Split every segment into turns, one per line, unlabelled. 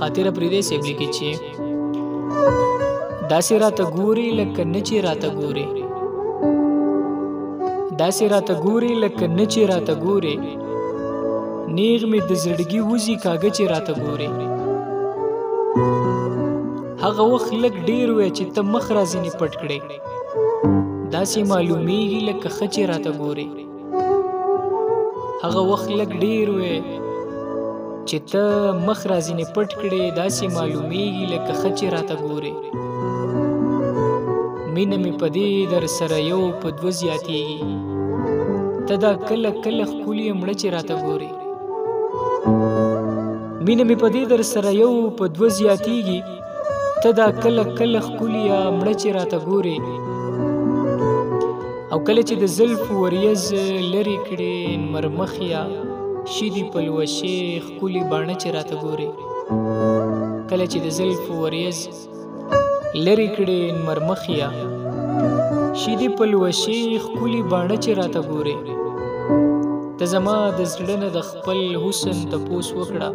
خاطره پرې دې سیب لیکي چې داسې راته ګوري لکه نه چې راته ګوري، داسې راته ګوري لکه نه چې راته ګوري، نیغ مې د زړګي وزي کاږه چې راته ګوري. هغه وخت لږ ډیر وی چې ته مخ راځنې پټ کړې، داسې معلومیږي لکه ښه چې راته ګوري. هغه وخت لږ ډیر وی چې ته مخ راځنې پټ کړې، داسې معلومیږي لکه ښه چې راته ګوري. مینه مې په دې در سره یو په دوه زیاتېږي، ته دا کله کله ښکلي مړه چې راته ګوري. مینه مې په دې در سره یو په دوه زیاتېږي، ته دا کله کله ښکلي مړه چې راته ګوري. او کله چې د زلفو وریځ لرې کړې مرمخیا، شیدې پلوشې ښکلي باڼه چې راته ګوري. کله چې د زلفو وریځ لرې کړې مرمخیا، شیدې پلوشې ښکلي باڼه چې راته ګوري. ته زما د زړه نه د خپل حسن تپوس وکړه،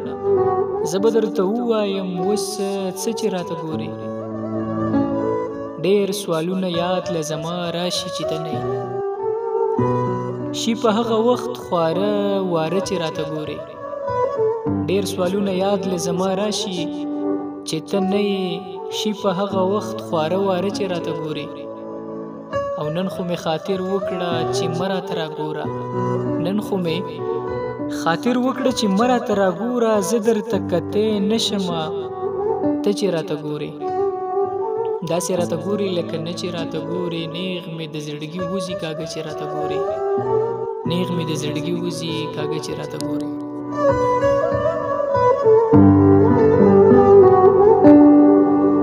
زه به درته ووایم اوس څه چې راته ګوري. ډېر سوالونه یاد له زما راشي چې ته نه یې، شي په هغه وخت خواره واره چې راته ګوري. ډېر سوالونه یاد له زما راشي چې ته نه یې، شي په هغه وخت خواره واره چې راته ګوري. او نن خو مې خاطر وکړه چې مه راته راګوره، نن خو مې خاطر وکړه چې مه راته راګوره، زه درته کتی نه شمه ته چې راته ګورې. داسې راته ګورې لکه نه چې راته ګورې، نیغ مې د زړګي وزي کاږه چې راته ګورې، نیغ مې د زړګي وزي کاږه چې راته ګورې.